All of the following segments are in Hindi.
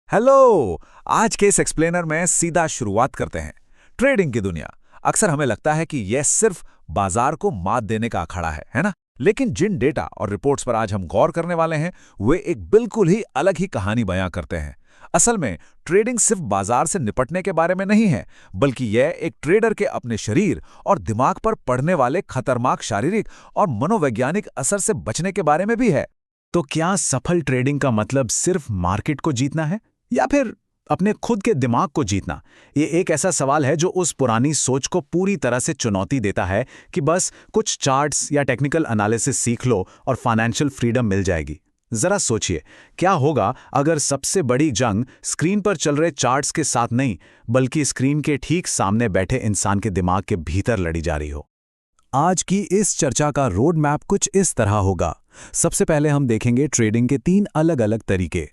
हेलो। आज के इस एक्सप्लेनर में सीधा शुरुआत करते हैं। ट्रेडिंग की दुनिया अक्सर हमें लगता है कि यह सिर्फ बाजार को मात देने का अखाड़ा है ना? लेकिन जिन डेटा और रिपोर्ट्स पर आज हम गौर करने वाले हैं वे एक बिल्कुल ही अलग ही कहानी बयां करते हैं। असल में ट्रेडिंग सिर्फ बाजार से निपटने के बारे में नहीं है, बल्कि यह एक ट्रेडर के अपने शरीर और दिमाग पर पड़ने वाले खतरनाक शारीरिक और मनोवैज्ञानिक असर से बचने के बारे में भी है। तो क्या सफल ट्रेडिंग का मतलब सिर्फ मार्केट को जीतना है या फिर अपने खुद के दिमाग को जीतना? ये एक ऐसा सवाल है जो उस पुरानी सोच को पूरी तरह से चुनौती देता है कि बस कुछ चार्ट्स या टेक्निकल एनालिसिस सीख लो और फाइनेंशियल फ्रीडम मिल जाएगी। जरा सोचिए, क्या होगा अगर सबसे बड़ी जंग स्क्रीन पर चल रहे चार्ट्स के साथ नहीं, बल्कि स्क्रीन के ठीक सामने बैठे इंसान के दिमाग के भीतर लड़ी जा रही हो? आज की इस चर्चा का रोड मैप कुछ इस तरह होगा। सबसे पहले हम देखेंगे ट्रेडिंग के 3 अलग-अलग तरीके,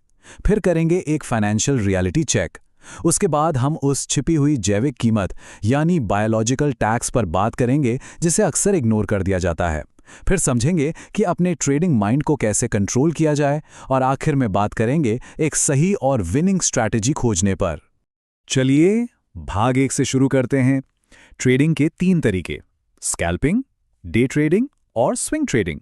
फिर करेंगे एक फाइनेंशियल रियलिटी चेक। उसके बाद हम उस छिपी हुई जैविक कीमत यानी बायोलॉजिकल टैक्स पर बात करेंगे जिसे अक्सर इग्नोर कर दिया जाता है। फिर समझेंगे कि अपने ट्रेडिंग माइंड को कैसे कंट्रोल किया जाए और आखिर में बात करेंगे एक सही और विनिंग स्ट्रैटेजी खोजने पर। चलिए भाग 1 से शुरू करते हैं। ट्रेडिंग के 3 तरीके, स्कैल्पिंग, डे ट्रेडिंग और स्विंग ट्रेडिंग।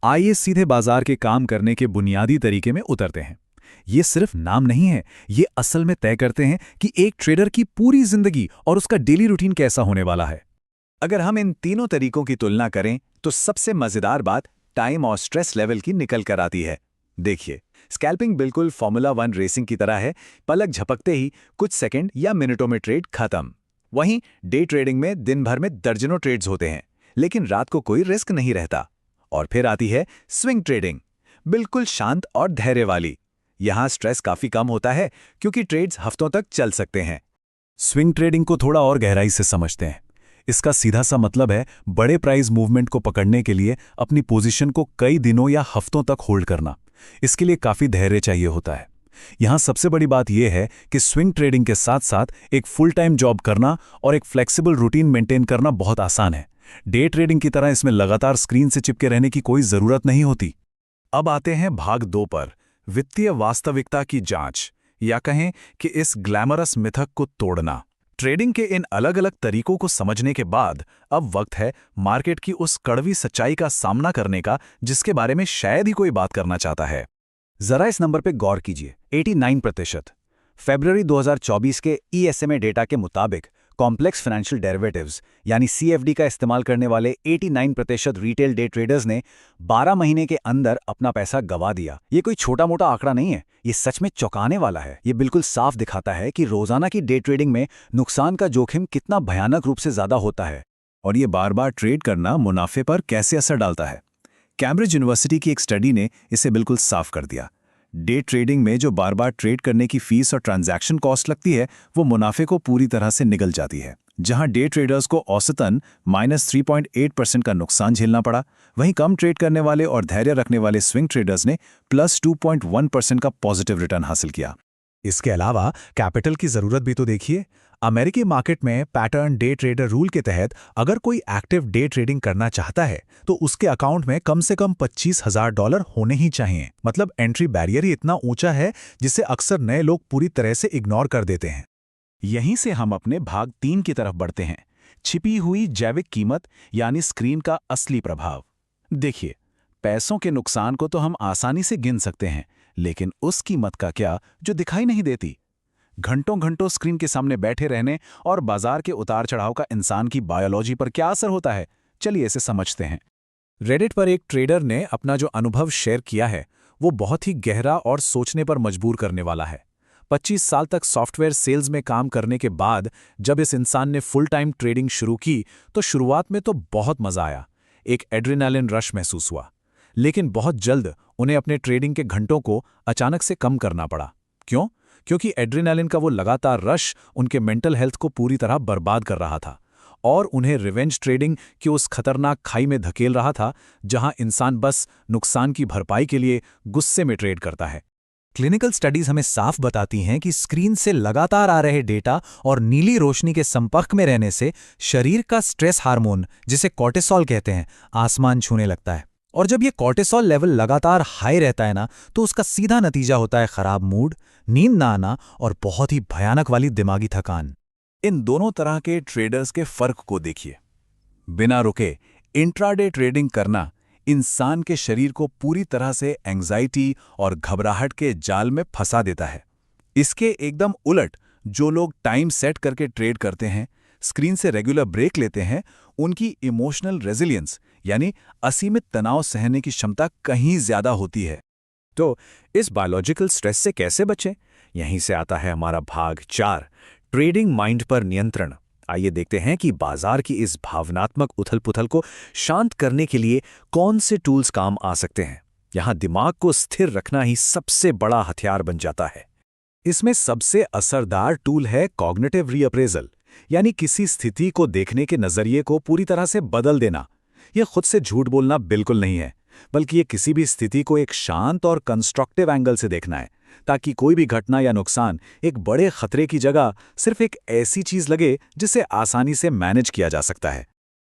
आइए सीधे बाजार के काम करने के बुनियादी तरीके में उतरते हैं। ये सिर्फ नाम नहीं है, ये असल में तय करते हैं कि एक ट्रेडर की पूरी जिंदगी और उसका डेली रूटीन कैसा होने वाला है। अगर हम इन तीनों तरीकों की तुलना करें तो सबसे मजेदार बात टाइम और स्ट्रेस लेवल की निकल कर आती है। देखिए, स्कैल्पिंग बिल्कुल फॉर्मूला 1 रेसिंग की तरह है, पलक झपकते ही कुछ सेकंड या मिनटों में ट्रेड खत्म। वहीं डे ट्रेडिंग में दिन भर में दर्जनों ट्रेड्स होते हैं, लेकिन रात को कोई रिस्क नहीं रहता। और फिर आती है स्विंग ट्रेडिंग, बिल्कुल शांत और धैर्य वाली। यहां स्ट्रेस काफी कम होता है क्योंकि ट्रेड्स हफ्तों तक चल सकते हैं। स्विंग ट्रेडिंग को थोड़ा और गहराई से समझते हैं। इसका सीधा सा मतलब है बड़े प्राइस मूवमेंट को पकड़ने के लिए अपनी पोजीशन को कई दिनों या हफ्तों तक होल्ड करना। इसके लिए काफी धैर्य चाहिए होता है। यहां सबसे बड़ी बात यह है कि स्विंग ट्रेडिंग के साथ साथ एक फुल टाइम जॉब करना और एक फ्लेक्सिबल रूटीन मेंटेन करना बहुत आसान है। डे ट्रेडिंग की तरह इसमें लगातार स्क्रीन से चिपके रहने की कोई जरूरत नहीं होती। अब आते हैं भाग 2 पर, वित्तीय वास्तविकता की जांच, या कहें कि इस ग्लैमरस मिथक को तोड़ना। ट्रेडिंग के इन अलग अलग तरीकों को समझने के बाद अब वक्त है मार्केट की उस कड़वी सच्चाई का सामना करने का जिसके बारे में शायद ही कोई बात करना चाहता है। जरा इस नंबर पे गौर कीजिए, 89%। फरवरी 2024 के ESMA डेटा के मुताबिक कॉम्प्लेक्स फाइनेंशियल डेरिवेटिव्स यानी CFD का इस्तेमाल करने वाले 89% रिटेल डे ट्रेडर्स ने 12 महीने के अंदर अपना पैसा गंवा दिया। ये कोई छोटा मोटा आंकड़ा नहीं है, ये सच में चौंकाने वाला है। ये बिल्कुल साफ दिखाता है कि रोजाना की डे ट्रेडिंग में नुकसान का जोखिम कितना भयानक रूप से ज्यादा होता है और ये बार बार ट्रेड करना मुनाफे पर कैसे असर डालता है। कैम्ब्रिज यूनिवर्सिटी की एक स्टडी ने इसे बिल्कुल साफ कर दिया। डे ट्रेडिंग में जो बार बार ट्रेड करने की फीस और ट्रांजैक्शन कॉस्ट लगती है वो मुनाफे को पूरी तरह से निगल जाती है। जहां डे ट्रेडर्स को औसतन -3.8% का नुकसान झेलना पड़ा, वहीं कम ट्रेड करने वाले और धैर्य रखने वाले स्विंग ट्रेडर्स ने +2.1% का पॉजिटिव रिटर्न हासिल किया। इसके अलावा कैपिटल की जरूरत भी तो देखिए। अमेरिकी मार्केट में पैटर्न डे ट्रेडर रूल के तहत अगर कोई एक्टिव डे ट्रेडिंग करना चाहता है तो उसके अकाउंट में कम से कम $25,000 होने ही चाहिए। मतलब एंट्री बैरियर ही इतना ऊंचा है जिसे अक्सर नए लोग पूरी तरह से इग्नोर कर देते हैं। यहीं से हम अपने भाग 3 की तरफ बढ़ते हैं, छिपी हुई जैविक कीमत यानी स्क्रीन का असली प्रभाव। देखिए, पैसों के नुकसान को तो हम आसानी से गिन सकते हैं, लेकिन उस कीमत का क्या जो दिखाई नहीं देती? घंटों घंटों स्क्रीन के सामने बैठे रहने और बाजार के उतार चढ़ाव का इंसान की बायोलॉजी पर क्या असर होता है, चलिए इसे समझते हैं। रेडिट पर एक ट्रेडर ने अपना जो अनुभव शेयर किया है वो बहुत ही गहरा और सोचने पर मजबूर करने वाला है। 25 साल तक सॉफ्टवेयर सेल्स में काम करने के बाद जब इस इंसान ने फुल टाइम ट्रेडिंग शुरू की तो शुरुआत में तो बहुत मजा आया, एक एड्रेनालिन रश महसूस हुआ। लेकिन बहुत जल्द उन्हें अपने ट्रेडिंग के घंटों को अचानक से कम करना पड़ा। क्यों? क्योंकि एड्रेनालिन का वो लगातार रश उनके मेंटल हेल्थ को पूरी तरह बर्बाद कर रहा था और उन्हें रिवेंज ट्रेडिंग की उस खतरनाक खाई में धकेल रहा था जहां इंसान बस नुकसान की भरपाई के लिए गुस्से में ट्रेड करता है। क्लिनिकल स्टडीज हमें साफ बताती हैं कि स्क्रीन से लगातार आ रहे डेटा और नीली रोशनी के संपर्क में रहने से शरीर का स्ट्रेस हार्मोन, जिसे कॉर्टिसोल कहते हैं, आसमान छूने लगता है। और जब ये कॉर्टिसोल लेवल लगातार हाई रहता है ना, तो उसका सीधा नतीजा होता है खराब मूड, नींद ना आना और बहुत ही भयानक वाली दिमागी थकान। इन दोनों तरह के ट्रेडर्स के फर्क को देखिए। बिना रुके इंट्राडे ट्रेडिंग करना इंसान के शरीर को पूरी तरह से एंग्जाइटी और घबराहट के जाल में फंसा देता है। इसके एकदम उलट जो लोग टाइम सेट करके ट्रेड करते हैं, स्क्रीन से रेगुलर ब्रेक लेते हैं, उनकी इमोशनल रेजिलियंस यानी असीमित तनाव सहने की क्षमता कहीं ज्यादा होती है। तो इस बायोलॉजिकल स्ट्रेस से कैसे बचें? यहीं से आता है हमारा भाग 4, ट्रेडिंग माइंड पर नियंत्रण। आइए देखते हैं कि बाजार की इस भावनात्मक उथल-पुथल को शांत करने के लिए कौन से टूल्स काम आ सकते हैं। यहाँ दिमाग को स्थिर रखना ही सबसे बड़ा हथियार बन जाता है। इसमें सबसे असरदार टूल है कॉग्निटिव रीअप्रेजल, यानी किसी स्थिति को देखने के नजरिए को पूरी तरह से बदल देना। यह खुद से झूठ बोलना बिल्कुल नहीं है, बल्कि ये किसी भी स्थिति को एक शांत और कंस्ट्रक्टिव एंगल से देखना है, ताकि कोई भी घटना या नुकसान एक बड़े खतरे की जगह सिर्फ एक ऐसी चीज लगे जिसे आसानी से मैनेज किया जा सकता है।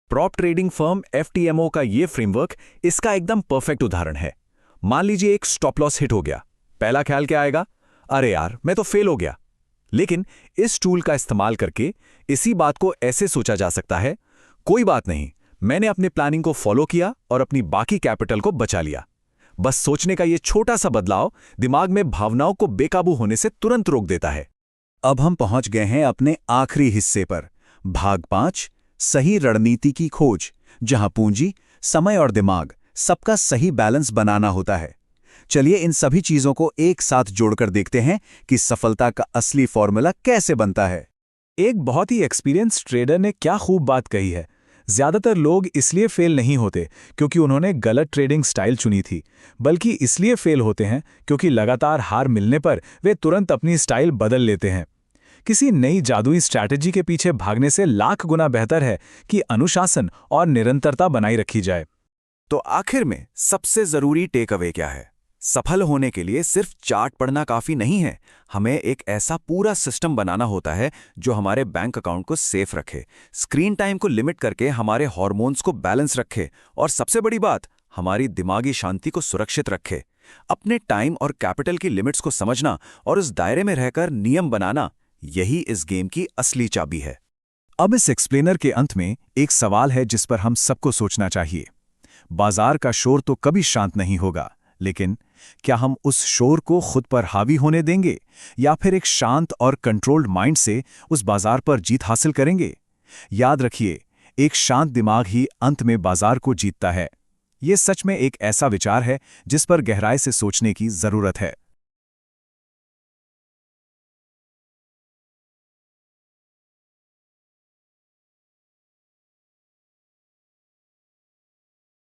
प्रॉप ट्रेडिंग फर्म FTMO का ये फ्रेमवर्क इसका एकदम परफेक्ट उदाहरण है। मान लीजिए एक स्टॉप लॉस हिट हो गया, पहला ख्याल क्या आएगा? अरे यार, मैं तो फेल हो गया। लेकिन इस टूल का इस्तेमाल करके इसी बात को ऐसे सोचा जा सकता है, कोई बात नहीं, मैंने अपनी प्लानिंग को फॉलो किया और अपनी बाकी कैपिटल को बचा लिया। बस सोचने का ये छोटा सा बदलाव दिमाग में भावनाओं को बेकाबू होने से तुरंत रोक देता है। अब हम पहुंच गए हैं अपने आखिरी हिस्से पर, भाग 5, सही रणनीति की खोज, जहां पूंजी, समय और दिमाग सबका सही बैलेंस बनाना होता है। चलिए इन सभी चीजों को एक साथ जोड़कर देखते हैं कि सफलता का असली फॉर्मूला कैसे बनता है। एक बहुत ही एक्सपीरियंस ट्रेडर ने क्या खूब बात कही है। ज्यादातर लोग इसलिए फेल नहीं होते क्योंकि उन्होंने गलत ट्रेडिंग स्टाइल चुनी थी, बल्कि इसलिए फेल होते हैं क्योंकि लगातार हार मिलने पर वे तुरंत अपनी स्टाइल बदल लेते हैं। किसी नई जादुई स्ट्रैटेजी के पीछे भागने से लाख गुना बेहतर है कि अनुशासन और निरंतरता बनाई रखी जाए। तो आखिर में सबसे जरूरी टेक अवे क्या है? सफल होने के लिए सिर्फ चार्ट पढ़ना काफी नहीं है, हमें एक ऐसा पूरा सिस्टम बनाना होता है जो हमारे बैंक अकाउंट को सेफ रखे, स्क्रीन टाइम को लिमिट करके हमारे हार्मोन्स को बैलेंस रखे और सबसे बड़ी बात, हमारी दिमागी शांति को सुरक्षित रखे। अपने टाइम और कैपिटल की लिमिट्स को समझना और उस दायरे में रहकर नियम बनाना, यही इस गेम की असली चाबी है। अब इस एक्सप्लेनर के अंत में एक सवाल है जिस पर हम सबको सोचना चाहिए। बाजार का शोर तो कभी शांत नहीं होगा, लेकिन क्या हम उस शोर को खुद पर हावी होने देंगे या फिर एक शांत और कंट्रोल्ड माइंड से उस बाजार पर जीत हासिल करेंगे? याद रखिए, एक शांत दिमाग ही अंत में बाजार को जीतता है। ये सच में एक ऐसा विचार है जिस पर गहराई से सोचने की जरूरत है।